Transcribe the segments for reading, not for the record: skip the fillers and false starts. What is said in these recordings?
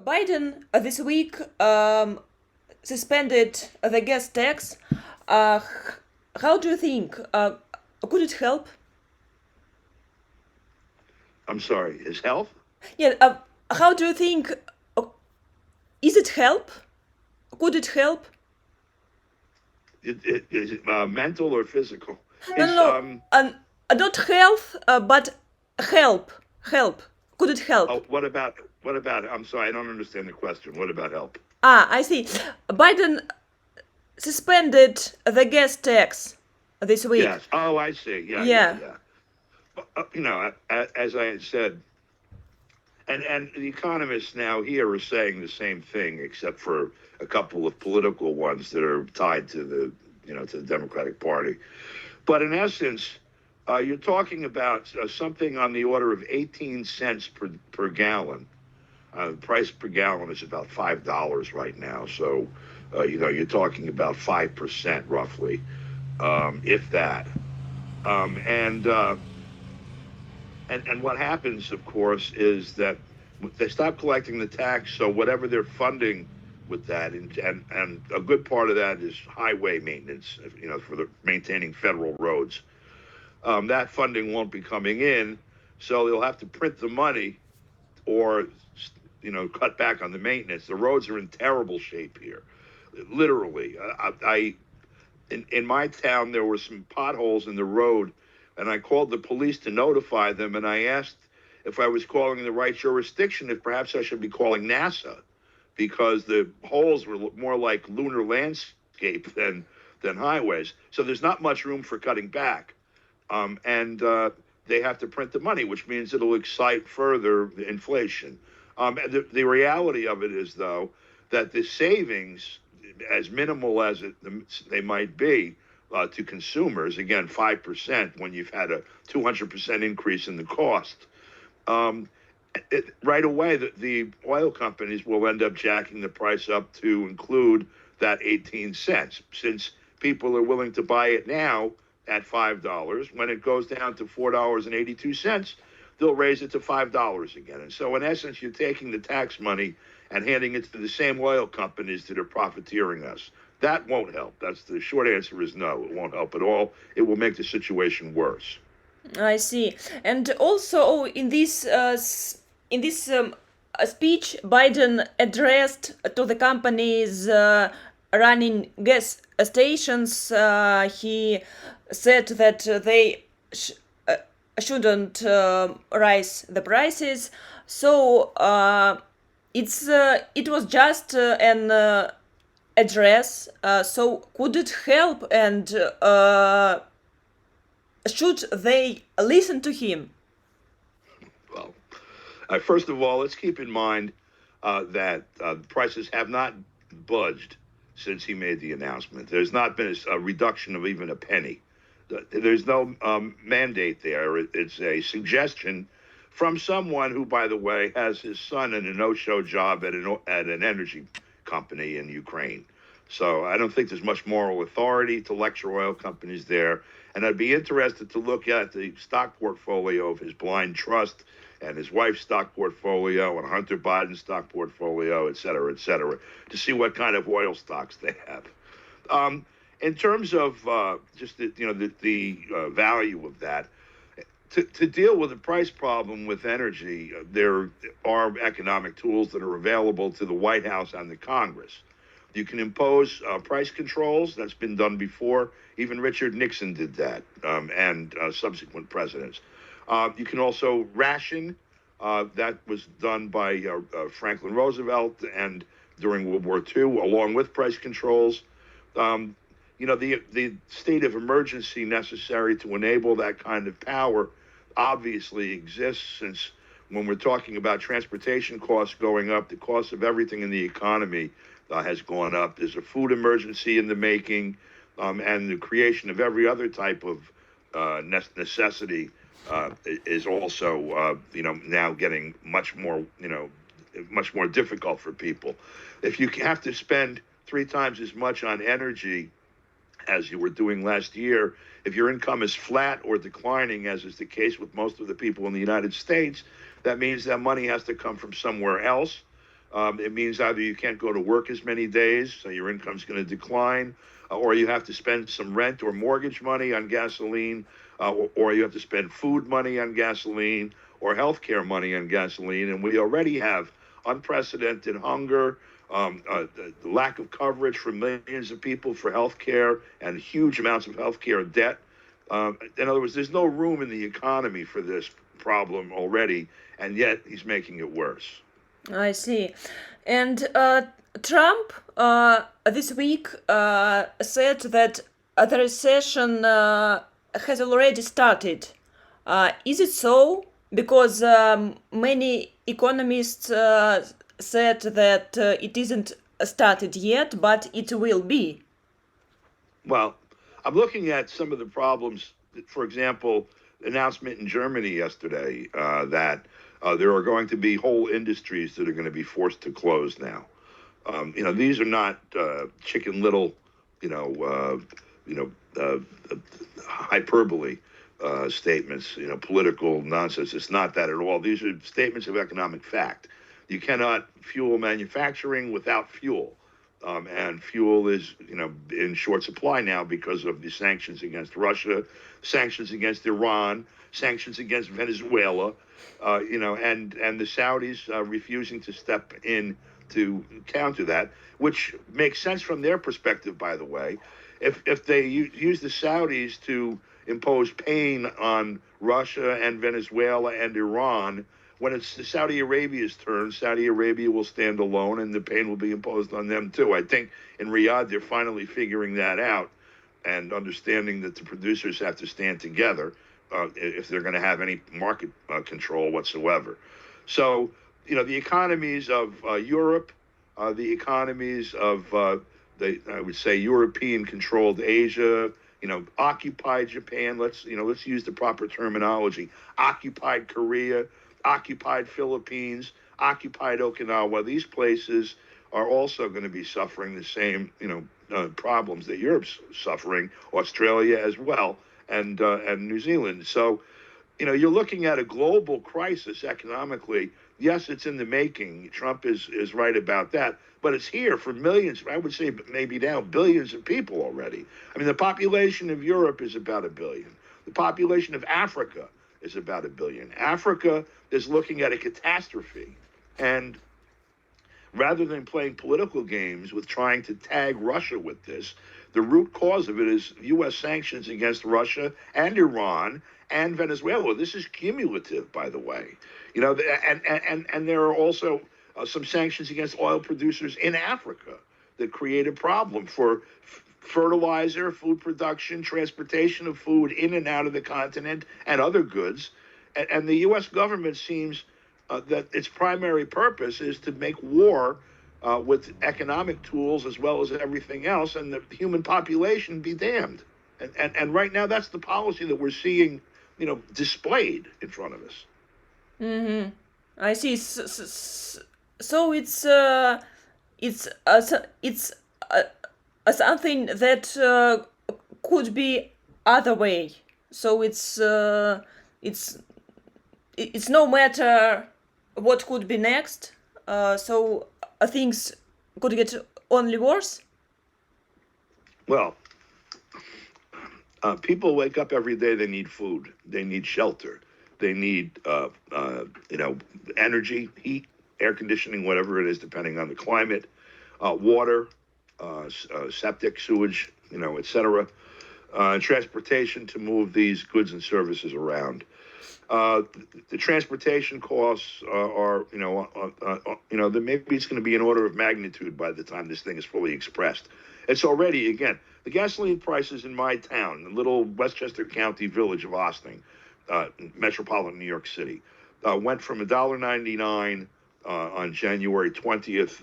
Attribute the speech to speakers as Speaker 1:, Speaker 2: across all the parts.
Speaker 1: Biden this week suspended the gas tax. How do you think? Could it help?
Speaker 2: I'm sorry, his health?
Speaker 1: Yeah. How do you think? Is it help? Could it help?
Speaker 2: Is it mental or physical?
Speaker 1: No, no,
Speaker 2: His
Speaker 1: no. Not health, but help. Help. Could it help?
Speaker 2: oh, what about? I'm sorry, I don't understand the question. What about help?
Speaker 1: I see. Biden suspended the gas tax this week.
Speaker 2: Yes. Oh, I see. Yeah, yeah,
Speaker 1: Yeah.
Speaker 2: yeah. As I had said, and the economists now here are saying the same thing, except for a couple of political ones that are tied to the Democratic Party. But in essence, you're talking about something on the order of 18 cents per gallon. The price per gallon is about $5 right now. So, you're talking about 5% roughly, if that. Um, and, uh, and what happens, of course, is that they stop collecting the tax. So whatever they're funding with that, and a good part of that is highway maintenance, for the maintaining federal roads. That funding won't be coming in, so they'll have to print the money or cut back on the maintenance. The roads are in terrible shape here, literally. In my town there were some potholes in the road, and I called the police to notify them, and I asked if I was calling in the right jurisdiction, if perhaps I should be calling NASA, because the holes were more like lunar landscape than highways. So there's not much room for cutting back. And they have to print the money, which means it'll excite further inflation. The reality of it is, though, that the savings, as minimal as they might be to consumers, again, 5% when you've had a 200% increase in the cost, right away, the oil companies will end up jacking the price up to include that 18 cents, since people are willing to buy it now at $5. When it goes down to $4.82, they'll raise it to $5 again. And so, in essence, you're taking the tax money and handing it to the same oil companies that are profiteering us. That won't help. That's the short answer is no, it won't help at all. It will make the situation worse.
Speaker 1: I see. And also in this speech, Biden addressed to the companies running gas stations. He said that they shouldn't raise the prices. So it was just an address. So could it help, and should they listen to him?
Speaker 2: Well, first of all, let's keep in mind that prices have not budged since he made the announcement. There's not been a reduction of even a penny. There's no mandate there. It's a suggestion from someone who, by the way, has his son in a no-show job at an energy company in Ukraine. So I don't think there's much moral authority to lecture oil companies there. And I'd be interested to look at the stock portfolio of his blind trust and his wife's stock portfolio and Hunter Biden's stock portfolio, et cetera, to see what kind of oil stocks they have. In terms of just the value of that, to deal with the price problem with energy, there are economic tools that are available to the White House and the Congress. You can impose price controls. That's been done before. Even Richard Nixon did that, and subsequent presidents. You can also ration. That was done by Franklin Roosevelt and during World War II, along with price controls. The state of emergency necessary to enable that kind of power obviously exists, since when we're talking about transportation costs going up, the cost of everything in the economy has gone up. There's a food emergency in the making, and the creation of every other type of necessity is also, now getting much more difficult for people. If you have to spend 3 times as much on energy as you were doing last year, if your income is flat or declining, as is the case with most of the people in the United States, that means that money has to come from somewhere else. It means either you can't go to work as many days, so your income's going to decline, or you have to spend some rent or mortgage money on gasoline, or you have to spend food money on gasoline, or healthcare money on gasoline. And we already have unprecedented hunger, the lack of coverage for millions of people for healthcare, and huge amounts of healthcare debt. In other words, there's no room in the economy for this problem already, and yet he's making it worse.
Speaker 1: I see. And Trump this week said that the recession has already started. Is it so? Because many economists said that it isn't started yet, but it will be.
Speaker 2: Well, I'm looking at some of the problems. For example, announcement in Germany yesterday that there are going to be whole industries that are going to be forced to close now. These are not Chicken Little, hyperbole statements, political nonsense. It's not that at all. These are statements of economic fact. You cannot fuel manufacturing without fuel. And fuel is, in short supply now because of the sanctions against Russia, sanctions against Iran, sanctions against Venezuela, and the Saudis refusing to step in to counter that, which makes sense from their perspective, by the way. If they use the Saudis to impose pain on Russia and Venezuela and Iran, when it's Saudi Arabia's turn, Saudi Arabia will stand alone and the pain will be imposed on them too. I think in Riyadh, they're finally figuring that out and understanding that the producers have to stand together if they're going to have any market control whatsoever. So, the economies of Europe, the economies of, I would say, European-controlled Asia, occupied Japan, let's use the proper terminology, occupied Korea, occupied Philippines, occupied Okinawa. These places are also going to be suffering the same, problems that Europe's suffering, Australia as well, and New Zealand. So, you're looking at a global crisis economically. Yes, it's in the making. Trump is right about that, but it's here for millions. I would say maybe now billions of people already. I mean, the population of Europe is about 1 billion. The population of Africa is about 1 billion. Africa is looking at a catastrophe. And rather than playing political games with trying to tag Russia with this, the root cause of it is U.S. sanctions against Russia and Iran and Venezuela. This is cumulative, by the way. And there are also some sanctions against oil producers in Africa that create a problem for fertilizer, food production, transportation of food in and out of the continent, and other goods. And the U.S. government seems that its primary purpose is to make war with economic tools as well as everything else, and the human population be damned. And right now, that's the policy that we're seeing, displayed in front of us.
Speaker 1: Mm-hmm. I see. So it's something that could be other way. So it's no matter what could be next. So things could get only worse.
Speaker 2: Well, people wake up every day. They need food. They need shelter. They need energy, heat, air conditioning, whatever it is, depending on the climate, water, septic, sewage, etc. Transportation to move these goods and services around. The transportation costs are maybe it's going to be an order of magnitude by the time this thing is fully expressed. It's already, again, the gasoline prices in my town, the little Westchester County village of Austin, metropolitan New York City, went from $1.99 on January 20th,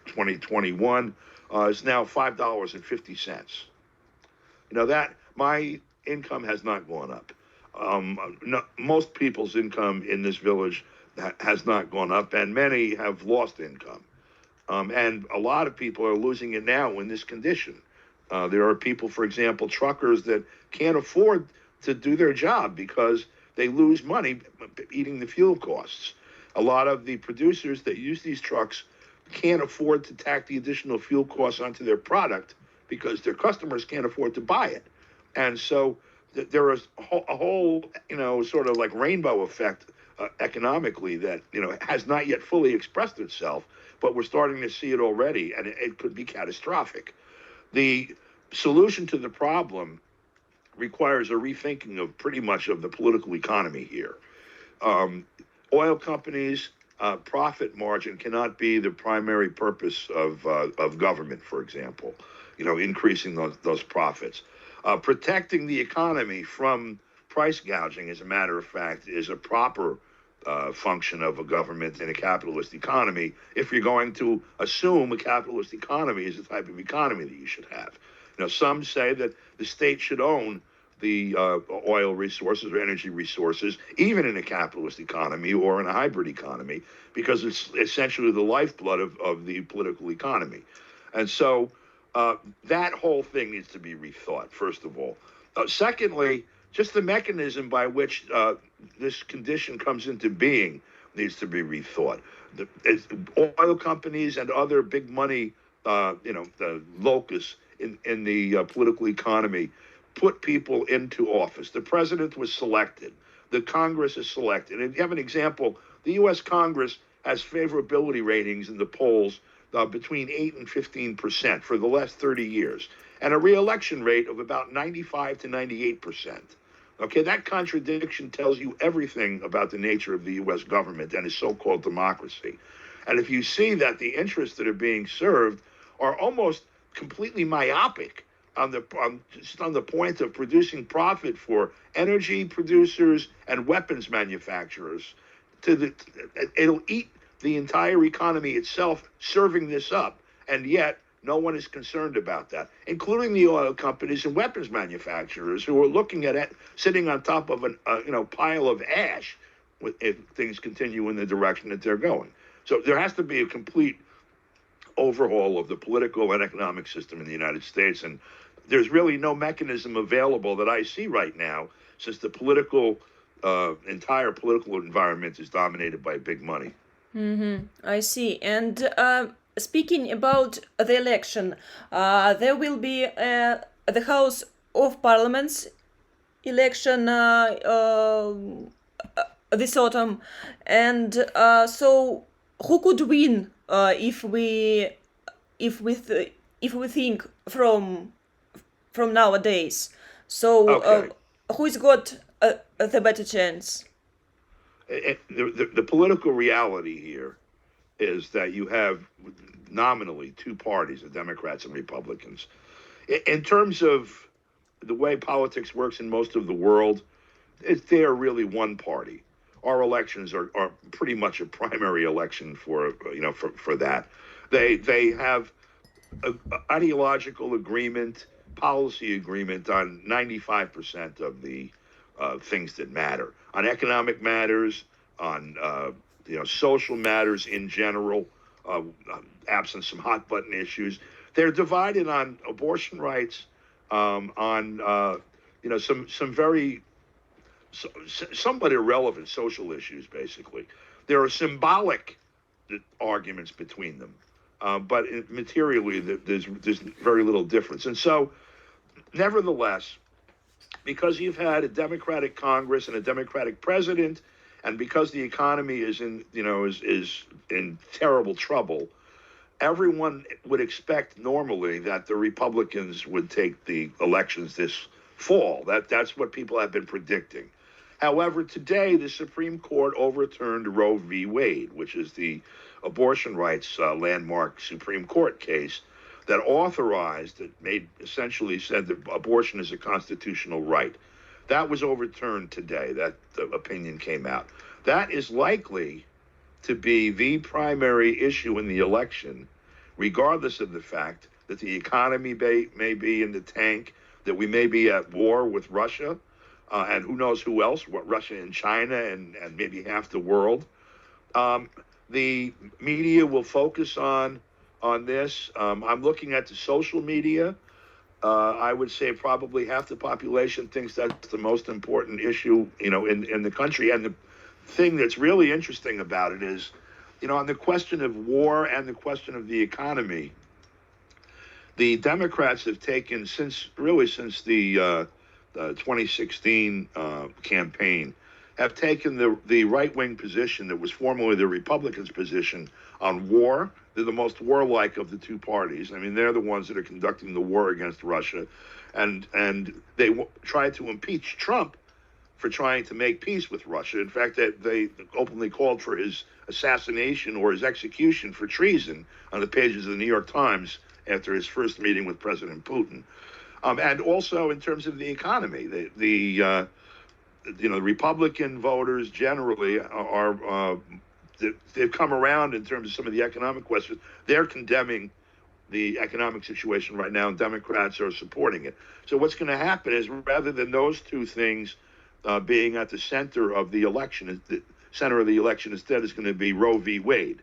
Speaker 2: 2021, is now $5.50. That my income has not gone up. Most people's income in this village has not gone up, and many have lost income. And a lot of people are losing it now in this condition. There are people, for example, truckers that can't afford to do their job because they lose money eating the fuel costs. A lot of the producers that use these trucks can't afford to tack the additional fuel costs onto their product because their customers can't afford to buy it. And so there is a whole, sort of like rainbow effect economically that, has not yet fully expressed itself, but we're starting to see it already, and it could be catastrophic. The solution to the problem requires a rethinking of pretty much of the political economy here. Oil companies' profit margin cannot be the primary purpose of government, for example, increasing those profits. Protecting the economy from price gouging, as a matter of fact, is a proper function of a government in a capitalist economy, if you're going to assume a capitalist economy is the type of economy that you should have. Some say that the state should own the oil resources or energy resources, even in a capitalist economy or in a hybrid economy, because it's essentially the lifeblood of the political economy. And so that whole thing needs to be rethought, first of all. Secondly, just the mechanism by which this condition comes into being needs to be rethought. Oil companies and other big money, the locus in the political economy put people into office. The president was selected. The Congress is selected. And you have an example. The U.S. Congress has favorability ratings in the polls between 8 and 15% for the last 30 years, and a reelection rate of about 95 to 98%. Okay, that contradiction tells you everything about the nature of the U.S. government and its so-called democracy. And if you see that the interests that are being served are almost completely myopic just on the point of producing profit for energy producers and weapons manufacturers, it'll eat the entire economy itself serving this up, and yet no one is concerned about that, including the oil companies and weapons manufacturers who are looking at it sitting on top of a pile of ash if things continue in the direction that they're going. So there has to be a complete overhaul of the political and economic system in the United States, and there's really no mechanism available that I see right now, since the entire political environment is dominated by big money.
Speaker 1: I see. And speaking about the election, there will be the House of Parliaments election this autumn, and so who could win if we think from nowadays? So
Speaker 2: Okay.
Speaker 1: who's got the better chance?
Speaker 2: The political reality here is that you have nominally two parties, the Democrats and Republicans. In terms of the way politics works in most of the world, they are really one party. Our elections are pretty much a primary election for that. They have an ideological agreement, policy agreement on 95% of the things that matter, on economic matters, on social matters in general, absent some hot button issues. They're divided on abortion rights, on some very somewhat irrelevant social issues. Basically, there are symbolic arguments between them, but materially there's very little difference. And so, nevertheless, because you've had a Democratic Congress and a Democratic president, and because the economy is in terrible trouble, everyone would expect normally that the Republicans would take the elections this fall. That's what people have been predicting. However, today the Supreme Court overturned Roe v. Wade, which is the abortion rights landmark Supreme Court case that essentially said that abortion is a constitutional right. That was overturned today. That opinion came out. That is likely to be the primary issue in the election, regardless of the fact that the economy may be in the tank, that we may be at war with Russia, and who knows who else, Russia and China and maybe half the world. The media will focus on this. I'm looking at the social media. I would say probably half the population thinks that's the most important issue, in the country. And the thing that's really interesting about it is on the question of war and the question of the economy, the Democrats have taken since the 2016 campaign, have taken the right-wing position that was formerly the Republicans' position on war. They're the most warlike of the two parties. I mean, they're the ones that are conducting the war against Russia, and they tried to impeach Trump for trying to make peace with Russia. In fact, they openly called for his assassination or his execution for treason on the pages of the New York Times after his first meeting with President Putin. And also in terms of the economy, the Republican voters generally they've come around in terms of some of the economic questions. They're condemning the economic situation right now, and Democrats are supporting it. So what's going to happen is, rather than those two things being at the center of the election, instead is going to be Roe v. Wade.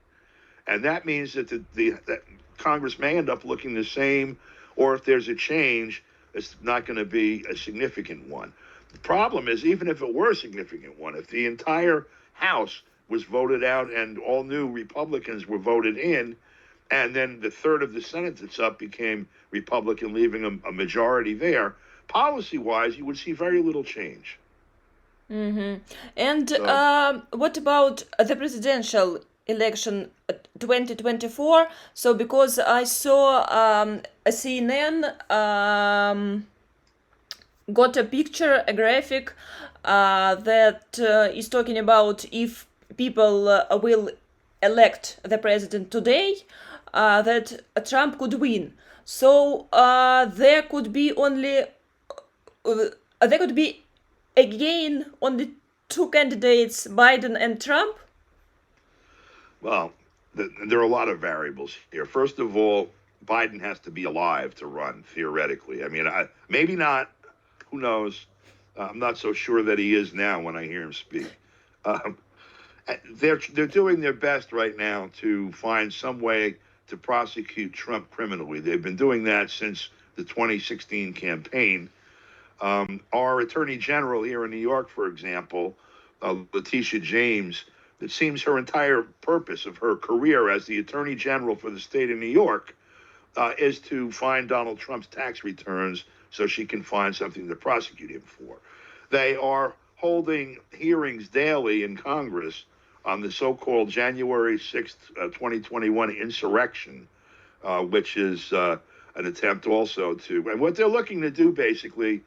Speaker 2: And that means that that Congress may end up looking the same, or if there's a change, it's not going to be a significant one. The problem is, even if it were a significant one, if the entire House was voted out and all new Republicans were voted in, and then the third of the Senate that's up became Republican, leaving a majority there, policy-wise, you would see very little change.
Speaker 1: Mm-hmm. And what about the presidential election 2024? So because I saw a CNN got a picture, a graphic that is talking about if people will elect the president today, that Trump could win. So there could be again only two candidates, Biden and Trump.
Speaker 2: Well, there are a lot of variables here. First of all, Biden has to be alive to run, theoretically. I mean, maybe not. Who knows? I'm not so sure that he is now when I hear him speak. They're doing their best right now to find some way to prosecute Trump criminally. They've been doing that since the 2016 campaign. Our Attorney General here in New York, for example, Letitia James, it seems her entire purpose of her career as the Attorney General for the state of New York is to find Donald Trump's tax returns so she can find something to prosecute him for. They are holding hearings daily in Congress on the so-called January 6th, 2021 insurrection, which is an attempt also to, and what they're looking to do basically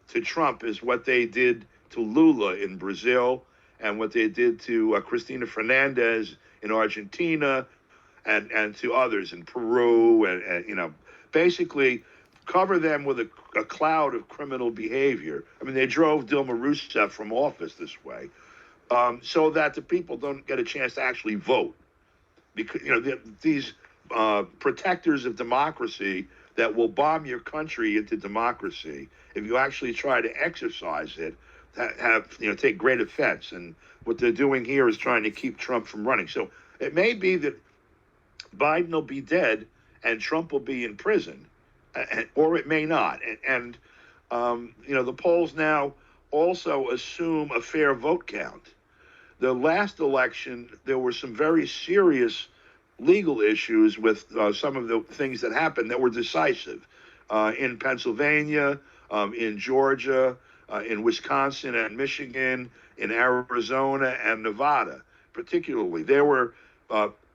Speaker 2: to Trump is what they did to Lula in Brazil and what they did to Cristina Fernandez in Argentina and to others in Peru, and basically cover them with a cloud of criminal behavior. I mean, they drove Dilma Rousseff from office this way, so that the people don't get a chance to actually vote. Because these protectors of democracy that will bomb your country into democracy if you actually try to exercise it take great offense. And what they're doing here is trying to keep Trump from running. So it may be that Biden will be dead and Trump will be in prison, or it may not. And the polls now also assume a fair vote count. The last election, there were some very serious legal issues with some of the things that happened that were decisive in Pennsylvania, in Georgia, in Wisconsin and Michigan, in Arizona and Nevada, particularly. There were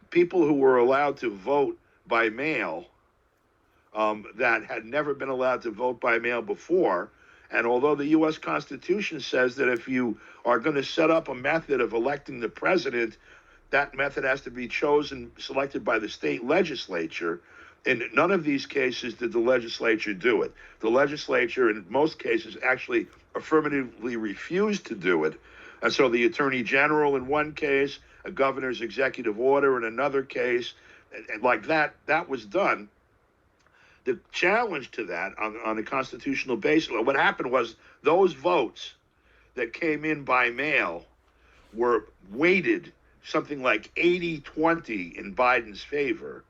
Speaker 2: people who were allowed to vote by mail that had never been allowed to vote by mail before. And although the U.S. Constitution says that if you are going to set up a method of electing the president, that method has to be selected by the state legislature. In none of these cases did the legislature do it. The legislature, in most cases, actually affirmatively refused to do it. And so the attorney general in one case, a governor's executive order in another case, and like that was done. The challenge to that on a constitutional basis, what happened was those votes that came in by mail were weighted something like 80-20 in Biden's favor,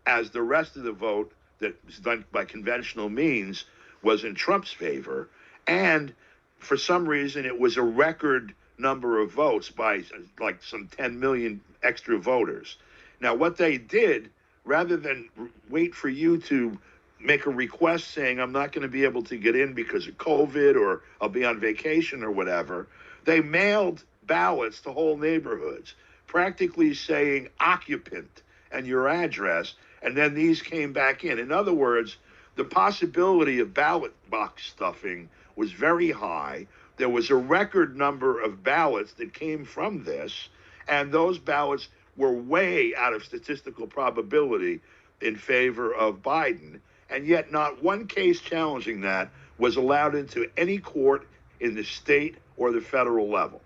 Speaker 2: as the rest of the vote that was done by conventional means was in Trump's favor. And for some reason, it was a record number of votes by like some 10 million extra voters. Now, what they did, rather than wait for you to make a request saying, I'm not going to be able to get in because of COVID or I'll be on vacation or whatever, they mailed ballots to whole neighborhoods, practically saying occupant and your address, and then these came back in. In other words, the possibility of ballot box stuffing was very high. There was a record number of ballots that came from this, and those ballots were way out of statistical probability in favor of Biden. And yet not one case challenging that was allowed into any court in the state or the federal level.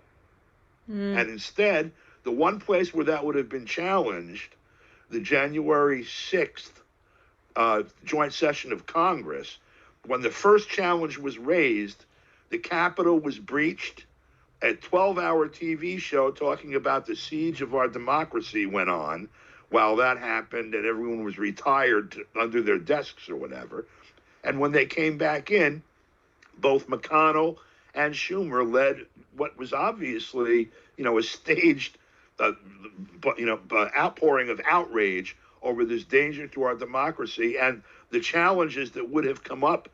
Speaker 2: And instead, the one place where that would have been challenged, the January 6th joint session of Congress, when the first challenge was raised, the Capitol was breached. A 12-hour TV show talking about the siege of our democracy went on while that happened, and everyone was retired under their desks or whatever. And when they came back in, both McConnell and Schumer led what was obviously, a staged, outpouring of outrage over this danger to our democracy and the challenges that would have come up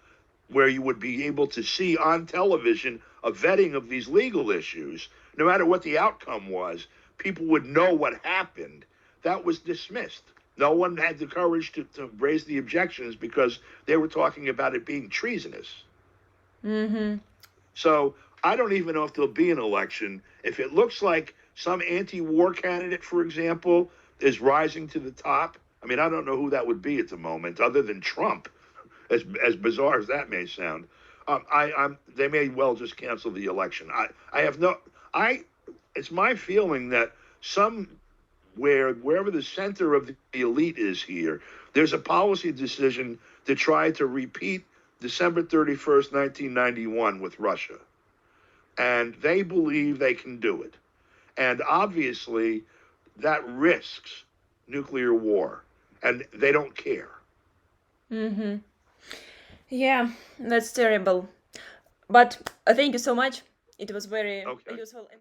Speaker 2: where you would be able to see on television a vetting of these legal issues. No matter what the outcome was, people would know what happened. That was dismissed. No one had the courage to raise the objections because they were talking about it being treasonous. So I don't even know if there'll be an election. If it looks like some anti-war candidate, for example, is rising to the top, I mean, I don't know who that would be at the moment, other than Trump, as bizarre as that may sound. They may well just cancel the election. It's my feeling that wherever the center of the elite is here, there's a policy decision to try to repeat December 31st, 1991 with Russia. And they believe they can do it. And obviously, that risks nuclear war. And they don't care.
Speaker 1: Yeah, that's terrible. But thank you so much. It was very
Speaker 2: Okay.
Speaker 1: useful.